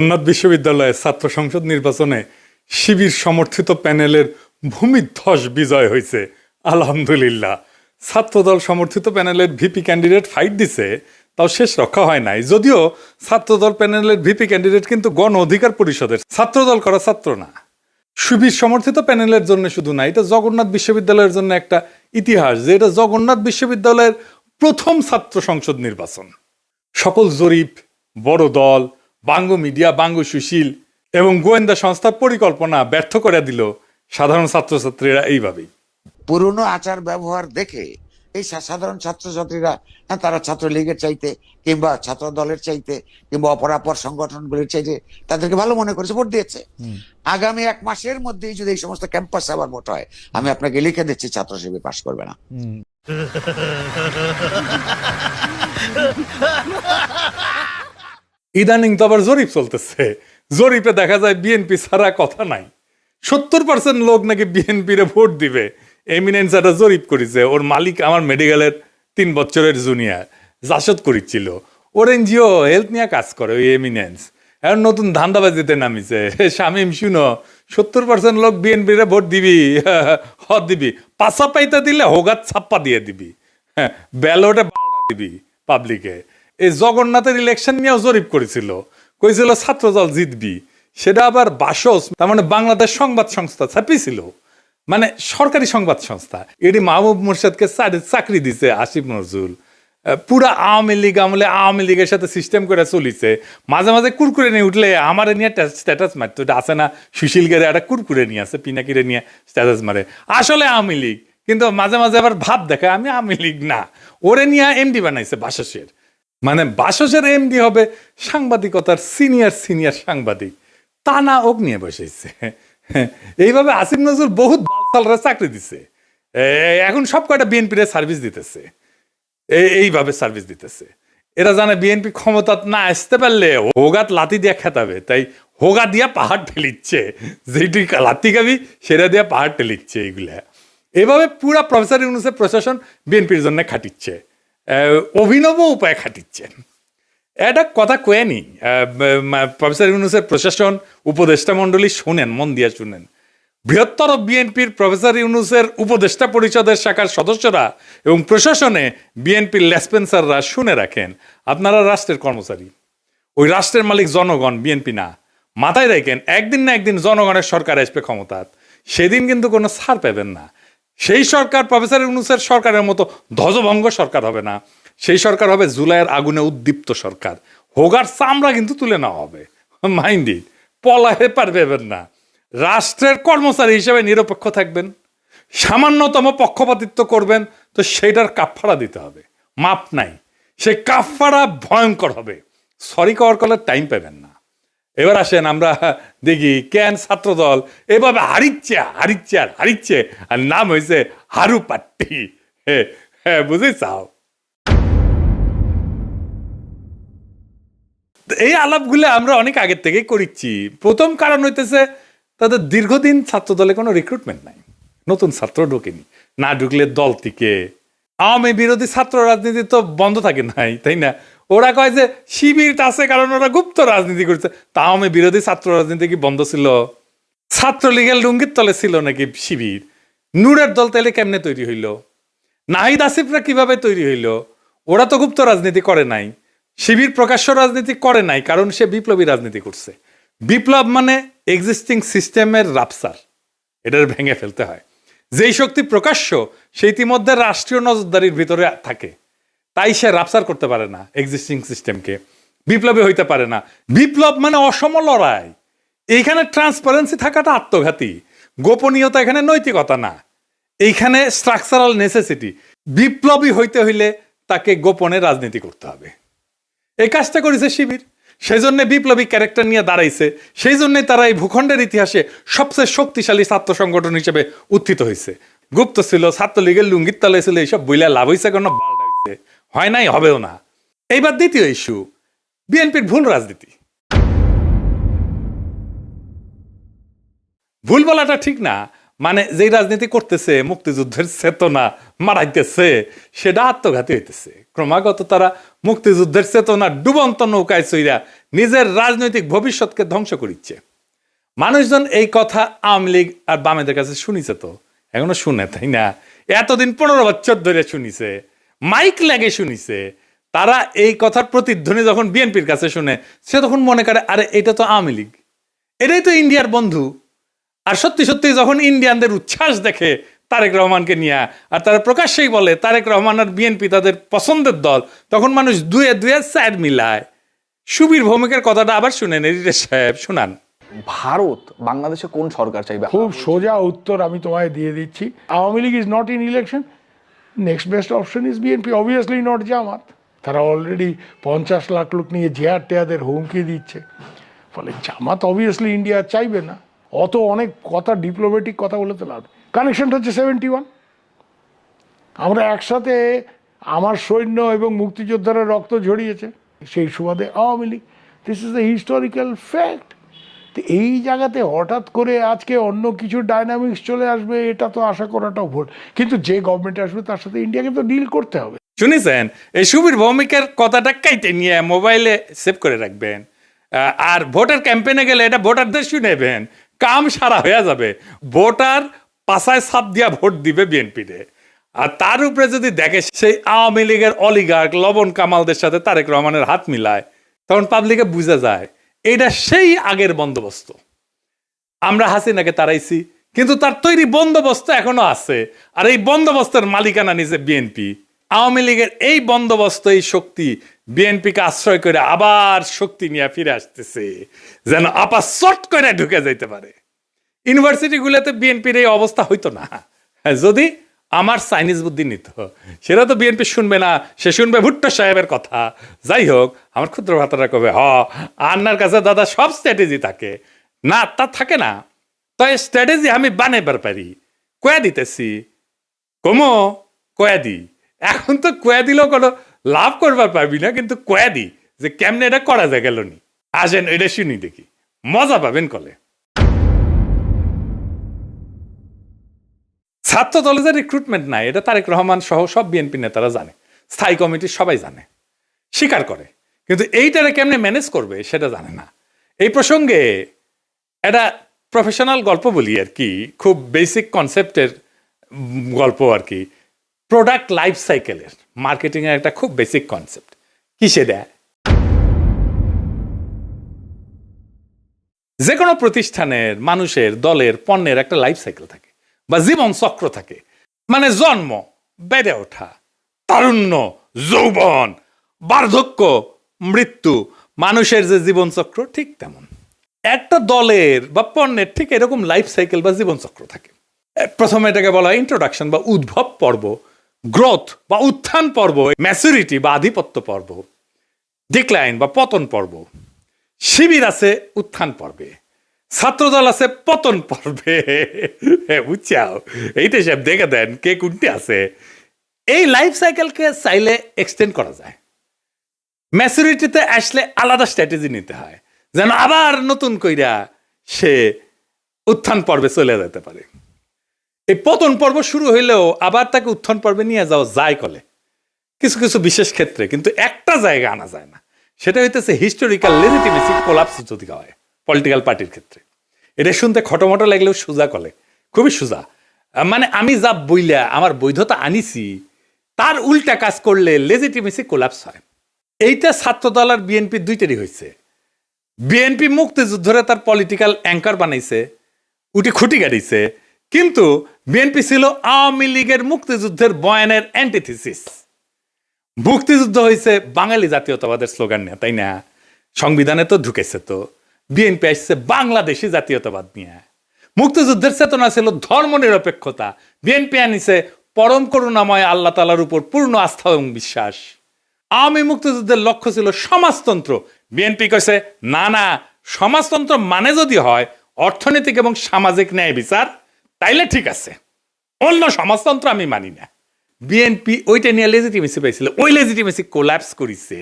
জগন্নাথ বিশ্ববিদ্যালয়ের ছাত্র সংসদ নির্বাচনে শিবির সমর্থিত প্যানেলের ভূমিধ্বস বিজয় হয়েছে। আলহামদুলিল্লাহ। ছাত্রদল সমর্থিত প্যানেলের ভিপি ক্যান্ডিডেট ফাইট দিছে, তাও শেষ রক্ষা হয় নাই। যদিও ছাত্রদল প্যানেলের ভিপি ক্যান্ডিডেট কিন্তু গণ অধিকার পরিষদের, ছাত্রদল করা ছাত্র না। শিবির সমর্থিত প্যানেলের জন্য শুধু না, এটা জগন্নাথ বিশ্ববিদ্যালয়ের জন্য একটা ইতিহাস যে এটা জগন্নাথ বিশ্ববিদ্যালয়ের প্রথম ছাত্র সংসদ নির্বাচন। সকল জরিপ, বড় দল, বাঙ্গ মিডিয়া, বাঙ্গ সুশীল এবং গোয়েন্দা সংস্থার পরিকল্পনা ব্যর্থ করে দিল সাধারণ ছাত্রছাত্রীরা এইভাবেই। পুরনো আচার ব্যবহার দেখে এই সাধারণ ছাত্রছাত্রীরা তারা ছাত্রলীগের চাইতে কিংবা ছাত্র দলের চাইতে কিংবা অপরাপর সংগঠনগুলির চাইতে তাদেরকে ভালো মনে করেছে, ভোট দিয়েছে। আগামী 1 মাসের মধ্যেই যদি এই সমস্ত ক্যাম্পাস আবার ভোট হয়, আমি আপনাকে লিখে দিচ্ছি ছাত্র শিবির পাশ করবে না। ইদানিং তো আবার জরিপ চলতেছে। জরিপে দেখা যায় বিএনপি ছাড়া কথা নাই। 70% লোক নাকি বিএনপিরে ভোট দিবে। এমিনেন্স একটা জরিপ করেছে, ওর মালিক আমার মেডিকেলের 3 বছরের জুনিয়র জাসদ করেছিল। ওর এনজিও হেলথ নিয়ে কাজ করে ওই এমিনেন্স। এখন নতুন ধান্দাবাজিতে নামিছে। শামীম শুনো, 70% লোক বিএনপিরে ভোট দিবি, হদ দিবি, পাশা পাইতে দিলে হোগাত ছাপ্পা দিয়ে দিবি, ব্যালটে দিবি পাবলিকে। এই জগন্নাথের ইলেকশন নিয়েও জরিপ করেছিল, কইছিল ছাত্রদল জিতবি। সেটা আবার বাসস, তার মানে বাংলাদেশ সংবাদ সংস্থা ছাপিয়েছিল, মানে সরকারি সংবাদ সংস্থা। এটি মাহবুব মোর্শেদকে চাকরি দিছে আসিফ নজরুল। পুরা আওয়ামী লীগ আমলে আওয়ামী লীগের সাথে সিস্টেম করে চলিছে। মাঝে মাঝে কুরকুরে নিয়ে উঠলে আমার নিয়ে স্ট্যাটাস মারতো। এটা আছে না, সুশীল গেরে একটা কুরকুরে নিয়ে আছে, পিনাকিরে নিয়ে স্ট্যাটাস মারে, আসলে আওয়ামী লীগ। কিন্তু মাঝে মাঝে আবার ভাব দেখায় আমি আওয়ামী লীগ না। ওরে নিয়ে এমডি বানাইছে বাসসের। মানে বাসসের এমডি হবে সাংবাদিকতার সিনিয়র সাংবাদিক, তা না ওক নিয়ে বসেছে। এইভাবে আসিফ নজরুল বহুত বালসালরা চাকরি দিছে। এখন সব কয়টা বিএনপির সার্ভিস দিতেছে, এইভাবে সার্ভিস দিতেছে। এরা জানে বিএনপি ক্ষমতা না আসতে পারলে হোগাত লাথি দিয়ে খেতাবে, তাই হোগা দিয়া পাহাড় ঠেলিচ্ছে। যেটি লাথি খাবি সেটা দিয়া পাহাড় ঠেলিচ্ছে। এইগুলা এভাবে পুরা প্রফেসর ইউনূসের প্রশাসন বিএনপির জন্য খাটিচ্ছে, অভিনব উপায়ে খাটিচ্ছে। এটা কথা কয়েনি প্রফেসর ইউনূসের প্রশাসন, উপদেষ্টা মণ্ডলী শুনেন, মন দিয়ে শুনেন। বৃহত্তর বিএনপির প্রফেসর ইউনূসের উপদেষ্টা পরিষদের শাখার সদস্যরা এবং প্রশাসনে বিএনপির লেসপেন্সাররা শুনে রাখেন, আপনারা রাষ্ট্রের কর্মচারী, ওই রাষ্ট্রের মালিক জনগণ, বিএনপি না। মাথায় রাখেন, একদিন না একদিন জনগণের সরকার আসবে ক্ষমতায়, সেদিন কিন্তু কোনো ছাড় পাবেন না। সেই সরকার প্রফেসর ইউনূসের সরকারের মতো ধ্বজভঙ্গ সরকার হবে না। সেই সরকার হবে জুলাইয়ের আগুনে উদ্দীপ্ত সরকার। হোগার চামড়া কিন্তু তুলে নেওয়া হবে, মাইন্ড ইট। পলাহে পারবেন না। রাষ্ট্রের কর্মচারী হিসেবে নিরপেক্ষ থাকবেন, সামান্যতম পক্ষপাতিত্ব করবেন তো সেইটার কাফফারা দিতে হবে, মাপ নাই। সেই কাফফারা ভয়ঙ্কর হবে, সরি কওয়ার কলার টাইম পাবেন না। এবার আসেন আমরা দেখি কেন ছাত্রদল এভাবে হারিচ্ছে আর নাম হয়েছে হারু পাট্টি। হ্যাঁ বুঝে চাও। এই আলাপগুলো আমরা অনেক আগের থেকেই করিচ্ছি। প্রথম কারণ হইতেছে তাদের দীর্ঘদিন ছাত্রদলে কোনো রিক্রুটমেন্ট নাই, নতুন ছাত্র ঢোকেনি। না ঢুকলে দল থেকে আওয়ামী বিরোধী ছাত্র রাজনীতি তো বন্ধ থাকে নাই, তাই না? ওরা কয় যে শিবির আছে কারণ ওরা গুপ্ত রাজনীতি করছে। তা আওয়ামী বিরোধী ছাত্র রাজনীতি কি বন্ধ ছিল? ছাত্রলীগের লুঙ্গির তলে ছিল নাকি শিবির? নূরের দল তাইলে কেমনে তৈরি হইল? নাহিদ আসিফরা কিভাবে তৈরি হইল? ওরা তো গুপ্ত রাজনীতি করে নাই। শিবির প্রকাশ্য রাজনীতি করে নাই, কারণ সে বিপ্লবী রাজনীতি করছে। বিপ্লব মানে এক্সিস্টিং সিস্টেমের রাপসার, এটার ভেঙে ফেলতে হয়। যেই শক্তি প্রকাশ্য সে ইতিমধ্যে রাষ্ট্রীয় নজরদারির ভিতরে থাকে, তাই সে রাপসার করতে পারে না এক্সিস্টিং সিস্টেমকে, বিপ্লবী হইতে পারে না। বিপ্লব মানে অসম লড়াই। এইখানে ট্রান্সপারেন্সি থাকাটা আত্মঘাতী, গোপনীয়তা এখানে নৈতিকতা না, এইখানে স্ট্রাকচারাল নেসেসিটি। বিপ্লবী হইতে হইলে তাকে গোপনে রাজনীতি করতে হবে। এই কাজটা করেছে শিবির, সেই জন্য বিপ্লবী ক্যারেক্টার নিয়ে দাঁড়াইছে। সেই জন্যই তারা এই ভূখণ্ডের ইতিহাসে সবচেয়ে শক্তিশালী ছাত্র সংগঠন হিসেবে উত্থিত হয়েছে। গুপ্ত ছিল, ছাত্রলীগের লুঙ্গির তলে ছিল, এইসব বইলা লাভ হয়েছে কেন? হয় নাই, হবেও না। এইবার দ্বিতীয় ইস্যু, বিএনপির ভুল রাজনীতি। ভুল বলাটা ঠিক না, মানে যেই রাজনীতি করতেছে মুক্তিযুদ্ধের চেতনা মারাইতেছে সেটা আত্মঘাতী হইতেছে। ক্রমাগত তারা মুক্তিযুদ্ধের চেতনা ডুবন্ত নৌকায় চইরা নিজের রাজনৈতিক ভবিষ্যৎকে ধ্বংস করিচ্ছে। মানুষজন এই কথা আওয়ামী লীগ আর বামেদের কাছে শুনিছে, তো এখনো শুনে, তাই না? এতদিন 15 বছর ধরে শুনিছে, মাইক লাগে শুনিছে। তারা এই কথার প্রতিধ্বনি যখন বিএনপির কাছে শুনে, সে তখন মনে করে আরে এটা তো আওয়ামী লীগ, এটাই তো ইন্ডিয়ার বন্ধু। আর সত্যি সত্যি যখন ইন্ডিয়ানদের উচ্ছ্বাস দেখে তারেক রহমানকে নিয়ে, আর তারা প্রকাশ্যেই বলে তারেক রহমান আর বিএনপি তাদের পছন্দের দল, তখন মানুষ দুয়ে দুয়ে স্যার মিলায়। সুবীর ভৌমিকের কথাটা আবার শুনেন, এডিটর সাহেব শুনান। ভারত বাংলাদেশে কোন সরকার চাইবে? খুব সোজা উত্তর আমি তোমায় দিয়ে দিচ্ছি। Awami League is not in election, next best option is BNP, obviously not Jamaat. তারা অলরেডি 50 লাখ লোক নিয়ে জেহার টেয়াদের হুমকি দিচ্ছে, ফলে জামাত অবভিয়াসলি ইন্ডিয়া চাইবে না। অত অনেক কথা, ডিপ্লোম্যাটিক কথা বলে তো লাভ। কানেকশনটা হচ্ছে 71। আমরা একসাথে, আমার সৈন্য এবং মুক্তিযোদ্ধারা রক্ত ঝরিয়েছে, সেই সুবাদে Awami League. This is the historical fact. তো এই জায়গাতে হঠাৎ করে আজকে অন্য কিছু ডাইনামিক্স চলে আসবে, এটা তো আশা করাটাও ভুল। কিন্তু যে গভর্নমেন্ট আসবে তার সাথে ইন্ডিয়াকে তো ডিল করতে হবে। শুনেছেন? এই সুবীর ভৌমিকের কথাটা কাইতে নিয়ে মোবাইলে সেভ করে রাখবেন, আর ভোটার ক্যাম্পেইনে গেলে এটা ভোটারদের শুনেবেন, কাম সারা হয়ে যাবে। ভোটার পাশায় ছাপ দিয়া ভোট দিবে বিএনপিতে। আর তার উপরে যদি দেখে সেই আওয়ামী লীগের অলিগার্ক লবণ কামালদের সাথে তারেক রহমানের হাত মিলায়, তখন পাবলিকে বুঝা যায় এটা সেই আগের বন্দোবস্ত। আমরা হাসিনাকে তাড়াইছি, কিন্তু তার তৈরি বন্দোবস্ত এখনো আছে, আর এই বন্দোবস্তের মালিকানা নিছে বিএনপি। আওয়ামী লীগের এই বন্দোবস্ত, এই শক্তি বিএনপিকে আশ্রয় করে আবার শক্তি নিয়ে ফিরে আসতেছে, যেন আপা চট করে ঢুকে যাইতে পারে। ইউনিভার্সিটিগুলোতে বিএনপির এই অবস্থা হইতো না যদি আমার চাইনিজ বুদ্ধি নিত। সেটা তো বিএনপি শুনবে না, সে শুনবে ভুট্টো সাহেবের কথা। যাই হোক, আমার ক্ষুদ্র ভাতারা কবে আন্নার কাছে দাদা সব স্ট্র্যাটেজি থাকে না, তা থাকে না। তো এই স্ট্র্যাটেজি আমি বানাইবার পারি, কয়া দিতেছি, কমো কয়া দি। এখন তো কয়া দিলেও কোনো লাভ করবার পারবি না, কিন্তু কয়া দি যে কেমনে এটা করা যায় গেল নি। আসেন এটা শুনি দেখি, মজা পাবেন কলে। ছাত্র দলে যে রিক্রুটমেন্ট নাই, এটা তারেক রহমান সহ সব বিএনপি নেতারা জানে, স্থায়ী কমিটির সবাই জানে, স্বীকার করে, কিন্তু এইটারে কেমনে ম্যানেজ করবে সেটা জানে না। এই প্রসঙ্গে একটা প্রফেশনাল গল্প বলি আর কি, খুব বেসিক কনসেপ্টের গল্প আর কি। প্রোডাক্ট লাইফ সাইকেলের মার্কেটিং এর একটা খুব বেসিক কনসেপ্ট। কিসে দেয়? যে কোনো প্রতিষ্ঠানের, মানুষের, দলের, পণ্যের একটা লাইফ সাইকেল থাকে বা জীবন চক্র থাকে। মানে জন্ম, বেড়ে ওঠা, তারুণ্য, যৌবন, বার্ধক্য, মৃত্যু, মানুষের যে জীবন চক্র ঠিক তেমন একটা দলের বা পণ্যের ঠিক এরকম লাইফ সাইকেল বা জীবন চক্র থাকে। প্রথমে এটাকে বলা হয় ইন্ট্রোডাকশন বা উদ্ভব পর্ব, গ্রোথ বা উত্থান পর্ব, ম্যাচুরিটি বা আধিপত্য পর্ব, ডিক্লাইন বা পতন পর্ব। শিবির আছে উত্থান পর্বে, ছাত্রদল আছে পতন পর্বে। বুঝছাও? এইটা সব দেখে দেন কে কোনটি আছে। এই লাইফ সাইকেলকে চাইলে এক্সটেন্ড করা যায়। ম্যাচুরিটিতে আসলে আলাদা স্ট্র্যাটেজি নিতে হয়, যেন আবার নতুন কইরা সে উত্থান পর্বে চলে যেতে পারে। এই পতন পর্ব শুরু হইলেও আবার তাকে উত্থান পর্বে নিয়ে যাওয়া যায় কলে কিছু কিছু বিশেষ ক্ষেত্রে, কিন্তু একটা জায়গা আনা যায় না। সেটা হইতেছে হিস্টোরিক্যাল লেজিটিমেসি কোলাপস যদি হয় পলিটিক্যাল পার্টির ক্ষেত্রে। এটা শুনতে খটোমটো লাগলেও সোজা কলে, খুবই সোজা। মানে আমি যা বইলা আমার বৈধতা আনিছি তার উল্টা কাজ করলে লেজিটিমেসি কোলাপস হয়। এইটা ছাত্রদল আর বিএনপি দুইটারই হয়েছে। বিএনপি মুক্তিযুদ্ধরে তার পলিটিক্যাল অ্যাঙ্কার বানাইছে, উঠি খুঁটি গাড়িছে, কিন্তু বিএনপি ছিল আওয়ামী লীগের মুক্তিযুদ্ধের বয়ানের অ্যান্টিথিসিস। মুক্তিযুদ্ধ হয়েছে বাঙালি জাতীয়তাবাদের স্লোগান নিয়ে, তাই না? সংবিধানে তো ঢুকেছে। তো বিএনপি আসছে বাংলাদেশি জাতীয়তাবাদ নিয়ে। মুক্তিযুদ্ধের চেতনা ছিল ধর্ম নিরপেক্ষতা, বিএনপি আনিছে পরম করুণাময় আল্লাহ তাআলার উপর পূর্ণ আস্থা এবং বিশ্বাস। আওয়ামী মুক্তিযুদ্ধের লক্ষ্য ছিল সমাজতন্ত্র, বিএনপি কইছে না না, সমাজতন্ত্র মানে যদি হয় অর্থনৈতিক এবং সামাজিক ন্যায় বিচার, তাইলে ঠিক আছে, অন্য সমাজতন্ত্র আমি মানি না। বিএনপি ওইটা নিয়ে লেজিটিমেসি পাইছিল, ওই লেজিটিমেসি কোল্যাপস করেছে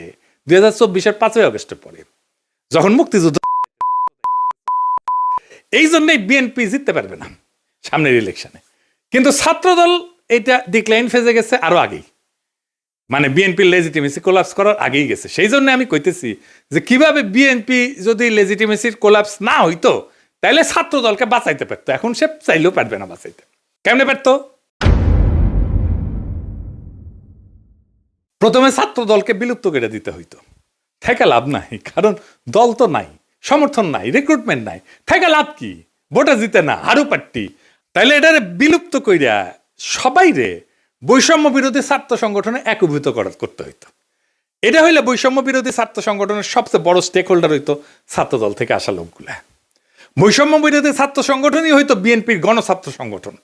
2024-এর 5ই আগস্টের পরে, যখন মুক্তিযুদ্ধ। এই জন্যই বিএনপি জিততে পারবে না, সামনের ইলেকশনে। কিন্তু ছাত্রদল এটা ডিক্লাইন ফেজে গেছে আরো আগেই, মানে বিএনপির লেজিটিমেসি কোলাপস করার আগেই গেছে। সেই জন্য আমি কইতেছি যে কিভাবে বিএনপি যদি লেজিটিমেসির কোলাপস না হইতো তাহলে ছাত্রদলকে বাঁচাইতে পারতো, এখন সে চাইলেও পারবে না বাঁচাইতে। কেমনে পারতো? প্রথমে ছাত্র দলকে বিলুপ্ত করে দিতে হইতো, থেকে লাভ নাই, কারণ দল তো নাই, সমর্থন নাই, রিক্রুটমেন্ট নাই, থেকে লাভ কি? ভোটে জিতে না, হারু পাট্টি। তাইলে এটারে বিলুপ্ত কইরা সবাই রে বৈষম্য বিরোধী ছাত্র সংগঠনে একীভূত করতে হইতো। এটা হইলে বৈষম্য বিরোধী ছাত্র সংগঠনের সবচেয়ে বড় স্টেক হোল্ডার হইতো ছাত্র দল থেকে আসা লোকগুলা। বৈষম্য বিরোধী ছাত্র সংগঠনই হইতো বিএনপির গণছাত্র সংগঠন।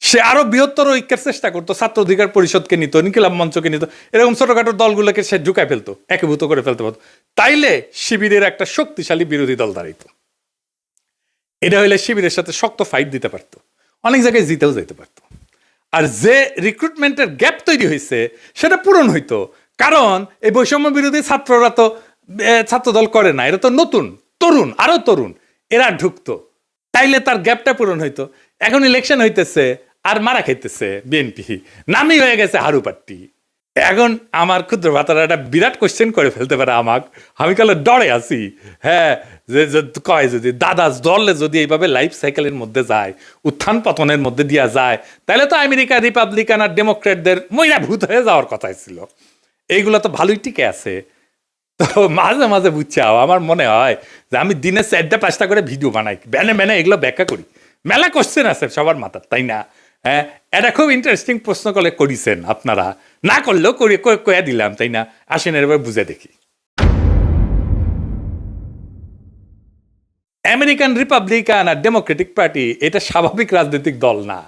সে আরো বৃহত্তর ঐক্যের চেষ্টা করতো, ছাত্র অধিকার পরিষদকে নিত, ইনকিলাব মঞ্চকে নিত, এরকম ছোটখাটো দলগুলোকে সে ঢুকায় ফেলতো, একীভূত করে ফেলতে পারতো। তাইলে শিবিরের একটা শক্তিশালী বিরোধী দল দাঁড়াইতো। এটা হইলে শিবিরের সাথে শক্ত ফাইট দিতে পারতো, অনেক জায়গায় জিতেও যেতে পারতো। আর যে রিক্রুটমেন্টের গ্যাপ তৈরি হয়েছে সেটা পূরণ হইতো, কারণ এই বৈষম্য বিরোধী ছাত্ররা তো ছাত্র দল করে না, এরা তো নতুন তরুণ, আরো তরুণ, এরা ঢুকতো, তাইলে তার গ্যাপটা পূরণ হইতো। এখন ইলেকশন হইতেছে আর মারা খাইতেছে বিএনপি, নামই হয়ে গেছে হারু পাট্টি। এখন আমার ক্ষুদ্র ভাতারা একটা বিরাট কোশ্চেন করে ফেলতে পারে আমাকে, আমি কালে ডরে আছি। হ্যাঁ, যে কয় যদি দাদা দলে যদি এইভাবে লাইফ সাইকেলের মধ্যে যায়, উত্থান পতনের মধ্যে দিয়া যায়, তাহলে তো আমেরিকা রিপাবলিকান আর ডেমোক্রেটদের মইরা ভূত হয়ে যাওয়ার কথাই ছিল। এইগুলো তো ভালোই টিকে আছে। তো মাঝে মাঝে বুঝছাও আমার মনে হয় যে আমি দিনে 4-5টা করে ভিডিও বানাই, বেনে এগুলো ব্যাখ্যা করি। মেলা কোশ্চেন আছে সবার মাথার, তাই না? হ্যাঁ, এটা খুব ইন্টারেস্টিং প্রশ্ন করে করেছেন আপনারা, না করলেও কয়ে দিলাম, তাই না? আসেন এবার বুঝে দেখি। আমেরিকান রিপাবলিকান আর ডেমোক্রেটিক পার্টি এটা স্বাভাবিক রাজনৈতিক দল না,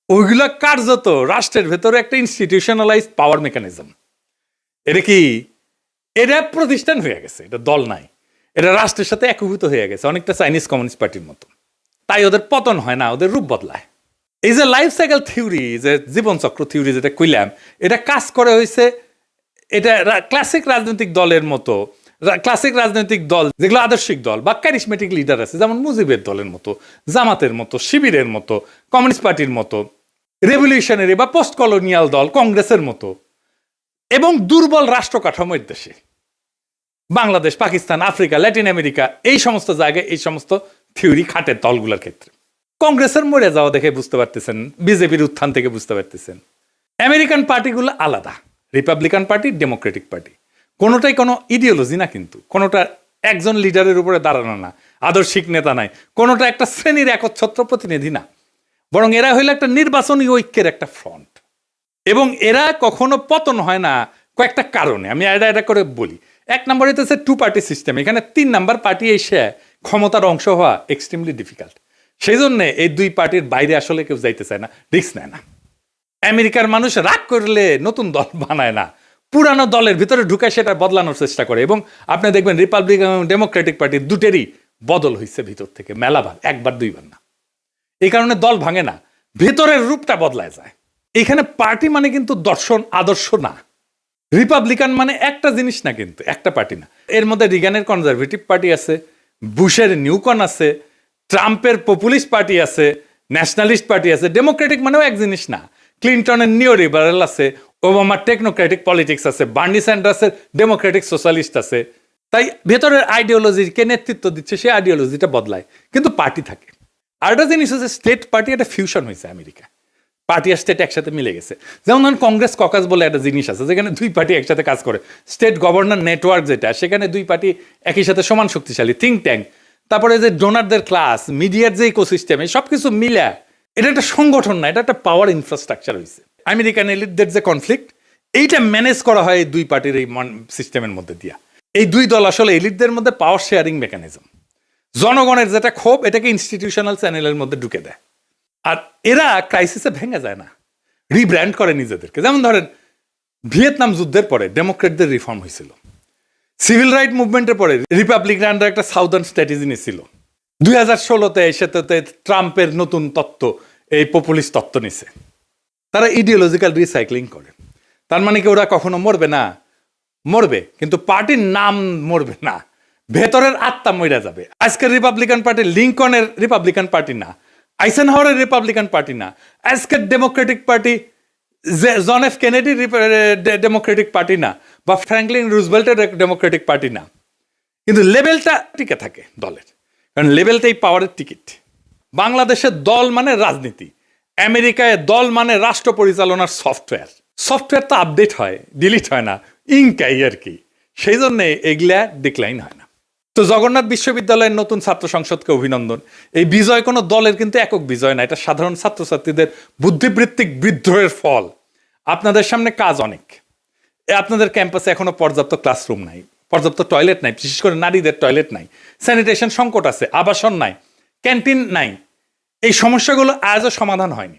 ওইগুলো কার্যত রাষ্ট্রের ভেতরে একটা ইনস্টিটিউশনালাইজ পাওয়ার মেকানিজম। এটা কি, এটা প্রতিষ্ঠান হয়ে গেছে, এটা দল নাই, এটা রাষ্ট্রের সাথে একীভূত হয়ে গেছে, অনেকটা চাইনিজ কমিউনিস্ট পার্টির মতো। তাই ওদের পতন হয় না, ওদের রূপ বদলায়। এই যে লাইফ সাইকেল থিওরি, যে জীবনচক্র থিওরি যেটা কইলাম, এটা কাজ করে হয়েছে, এটা ক্লাসিক রাজনৈতিক দলের মতো, ক্লাসিক রাজনৈতিক দল যেগুলো আদর্শিক দল বা ক্যারিসমেটিক লিডার আছে, যেমন মুজিবের দলের মতো, জামাতের মতো, শিবিরের মতো, কমিউনিস্ট পার্টির মতো, রেভলিউশনারি বা পোস্ট কলোনিয়াল দল কংগ্রেসের মতো, এবং দুর্বল রাষ্ট্র কাঠামোর দেশে Bangladesh, Pakistan, Africa, Latin America, এই সমস্ত জায়গায় এই সমস্ত থিওরি খাটে দলগুলোর ক্ষেত্রে। কংগ্রেসের মরে যাওয়া দেখে বুঝতে পারতেছেন, বিজেপির উত্থান থেকে বুঝতে পারতেছেন। আমেরিকান পার্টিগুলো আলাদা, রিপাবলিকান পার্টি, ডেমোক্রেটিক পার্টি, কোনোটাই কোনো ইডিওলজি না, কিন্তু কোনোটা একজন লিডারের উপরে দাঁড়ানো না, আদর্শিক নেতা নাই, কোনোটা একটা শ্রেণীর একচ্ছত্র প্রতিনিধি না, বরং এরা হইলো একটা নির্বাচনী ঐক্যের একটা ফ্রন্ট। এবং এরা কখনো পতন হয় না কয়েকটা কারণে, আমি এটা করে বলি। এক নম্বর হইতেছে টু পার্টি সিস্টেম, এখানে 3 নাম্বার পার্টি এসে ক্ষমতার অংশ হওয়া এক্সট্রিমলি ডিফিকাল্ট। সেই জন্য এই 2 পার্টির বাইরে আসলে কেউ যাইতে চায় না, রিস্ক নেয় না। আমেরিকার মানুষ রাগ করলে নতুন দল বানায় না, পুরানো দলের ভিতরে ঢুকে সেটা বদলানোর চেষ্টা করে। এবং আপনি দেখবেন রিপাবলিকান এবং ডেমোক্রেটিক পার্টি দুটেরই বদল হয়েছে ভিতর থেকে মেলাবার, 1-2 বার না। এই কারণে দল ভাঙে না, ভেতরের রূপটা বদলায় যায়। এখানে পার্টি মানে কিন্তু দর্শন, আদর্শ না। রিপাবলিকান মানে একটা জিনিস না, কিন্তু একটা পার্টি না। এর মধ্যে রিগানের কনজারভেটিভ পার্টি আছে, বুশের নিউকন আছে, ট্রাম্পের পপুলিস্ট পার্টি আছে, ন্যাশনালিস্ট পার্টি আছে। ডেমোক্রেটিক মানেও এক জিনিস না। ক্লিনটনের নিও লিবারেল আছে, ওবামার টেকনোক্রেটিক পলিটিক্স আছে, বার্নি স্যান্ডার্সের ডেমোক্রেটিক সোশ্যালিস্ট আছে। তাই ভেতরের আইডিওলজি কে নেতৃত্ব দিচ্ছে সেই আইডিওলজিটা বদলায়, কিন্তু পার্টি থাকে। আর একটা জিনিস হচ্ছে স্টেট পার্টি, একটা ফিউশন হয়েছে আমেরিকা, পার্টি আর স্টেট একসাথে মিলে গেছে। যেমন ধরুন কংগ্রেস ককাস বলে একটা জিনিস আছে, যেখানে 2 পার্টি একসাথে কাজ করে। স্টেট গভর্নর নেটওয়ার্ক যেটা, সেখানে 2 পার্টি একই সাথে সমান শক্তিশালী। থিঙ্ক ট্যাঙ্ক, তারপরে যে ডোনারদের ক্লাস, মিডিয়ার যে ইকোসিস্টেম, এই সব কিছু মিলে এটা একটা সংগঠন না, এটা একটা পাওয়ার ইনফ্রাস্ট্রাকচার হয়েছে। আমেরিকান এলিটদের যে কনফ্লিক্ট, এইটা ম্যানেজ করা হয় এই 2 পার্টির এই সিস্টেমের মধ্যে দিয়া। এই 2 দল আসলে এলিটদের মধ্যে পাওয়ার শেয়ারিং মেকানিজম। জনগণের যেটা ক্ষোভ, এটাকে ইনস্টিটিউশনাল চ্যানেলের মধ্যে ঢুকে দেয়। আর এরা ক্রাইসিসে ভেঙে যায় না, রিব্র্যান্ড করে নিজেদেরকে। যেমন ধরেন ভিয়েতনাম যুদ্ধের পরে ডেমোক্রেটদের রিফর্ম হয়েছিল, সিভিল রাইট মুভমেন্টের পরে রিপাবলিকানরা একটা সাউদার্ন স্ট্র্যাটেজি নিয়েছিল, 2016-তে সেটাতে ট্রাম্পের নতুন তত্ত্ব, এই পপুলিস্ট তত্ত্ব নিছে। তারা ইডিওলজিক্যাল রিসাইক্লিং করে। তার মানে কি ওরা কখনো মরবে না? মরবে, কিন্তু পার্টির নাম মরবে না, ভেতরের আত্মা মরে যাবে। আজকের রিপাবলিকান পার্টি লিঙ্কনের রিপাবলিকান পার্টি না, আইসেনহাওয়ারের রিপাবলিকান পার্টি না, আজকের Democratic party John F Kennedy Democratic party না, বা ফ্র্যাঙ্কলিন রুজভেল্টের ডেমোক্রেটিক পার্টি না, কিন্তু লেভেলটা টিকে থাকে দলের, কারণ লেভেলটাই পাওয়ারের টিকিট। বাংলাদেশের দল মানে রাজনীতি, আমেরিকায় দল মানে রাষ্ট্র পরিচালনার সফটওয়্যার। সফটওয়্যার তো আপডেট হয়, ডিলিট হয় না, ইনকাই আর কি, সেই জন্যে এগুলা ডিক্লাইন হয় না। তো জগন্নাথ বিশ্ববিদ্যালয়ের নতুন ছাত্র সংসদকে অভিনন্দন। এই বিজয় কোনো দলের কিন্তু একক বিজয় না, এটা সাধারণ ছাত্রছাত্রীদের বুদ্ধিবৃত্তিক বিদ্রোহের ফল। আপনাদের সামনে কাজ অনেক। আপনাদের ক্যাম্পাসে এখনো পর্যাপ্ত ক্লাসরুম নাই, পর্যাপ্ত টয়লেট নাই, বিশেষ করে নারীদের টয়লেট নাই, স্যানিটেশন সংকট আছে, আবাসন নাই, ক্যান্টিন নাই। এই সমস্যাগুলো আজও সমাধান হয়নি,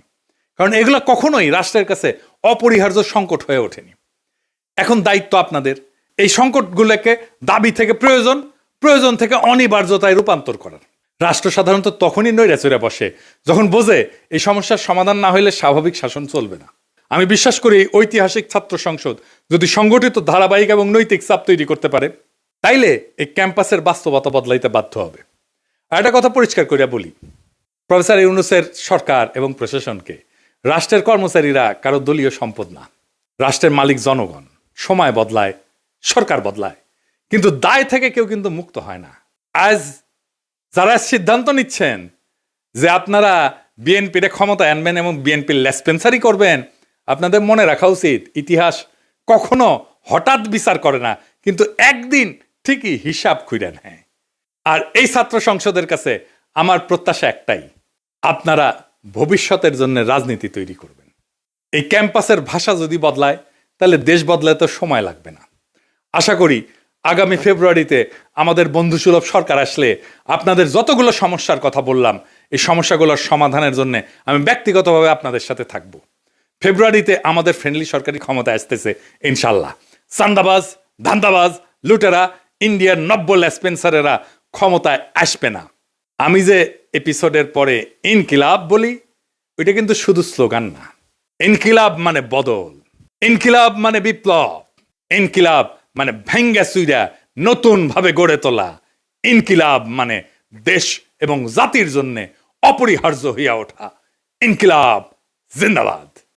কারণ এগুলো কখনোই রাষ্ট্রের কাছে অপরিহার্য সংকট হয়ে ওঠেনি। এখন দায়িত্ব আপনাদের এই সংকটগুলোকে দাবি থেকে প্রয়োজন, প্রয়োজন থেকে অনিবার্যতায় রূপান্তর করার। রাষ্ট্র সাধারণত তখনই নৈরাচরে বসে যখন বোঝে এই সমস্যার সমাধান না হইলে স্বাভাবিক শাসন চলবে না। আমি বিশ্বাস করি ঐতিহাসিক ছাত্র সংসদ যদি সংগঠিত, ধারাবাহিক এবং নৈতিক চাপ তৈরি করতে পারে, তাইলে এই ক্যাম্পাসের বাস্তবতা বদলাইতে বাধ্য হবে। আর একটা কথা পরিষ্কার করিয়া বলি, প্রফেসর ইউনূসের সরকার এবং প্রশাসনকে রাষ্ট্রের কর্মচারীরা কারো দলীয় সম্পদ না। রাষ্ট্রের মালিক জনগণ। সময় বদলায়, সরকার বদলায়, কিন্তু দায় থেকে কেউ কিন্তু মুক্ত হয় না। আজ যারা সিদ্ধান্ত নিচ্ছেন যে আপনারা বিএনপির ক্ষমতায় আনবেন এবং বিএনপির লেসপেন্সারি করবেন, আপনাদের মনে রাখা উচিত ইতিহাস কখনো হঠাৎ বিচার করে না, কিন্তু একদিন ঠিকই হিসাব খুঁড়ে নেয়। আর এই ছাত্র সংসদের কাছে আমার প্রত্যাশা একটাই, আপনারা ভবিষ্যতের জন্য রাজনীতি তৈরি করবেন। এই ক্যাম্পাসের ভাষা যদি বদলায়, তাহলে দেশ বদলায় তো সময় লাগবে না। আশা করি আগামী ফেব্রুয়ারিতে আমাদের বন্ধুসুলভ সরকার আসলে আপনাদের যতগুলো সমস্যার কথা বললাম, এই সমস্যাগুলোর সমাধানের জন্য আমি ব্যক্তিগতভাবে আপনাদের সাথে থাকব। ফেব্রুয়ারিতে আমাদের ফ্রেন্ডলি সরকারি ক্ষমতা আসতেছে ইনশাল্লাহ। চান্দাবাজ, ধান্দাবাজ, লুটেরা, ইন্ডিয়ার নব্য লেসপেন্সারেরা ক্ষমতায় আসবে না। আমি যে এপিসোডের পরে ইনকিলাব বলি, ওইটা কিন্তু শুধু স্লোগান না। ইনকিলাব মানে বদল, ইনকিলাব মানে বিপ্লব, ইনকিলাব মানে ভেঙ্গা চুইরা নতুন ভাবে গড়ে তোলা, ইনকিলাব মানে দেশ এবং জাতির জন্য অপরিহার্য হইয়া ওঠা। ইনকিলাব জিন্দাবাদ।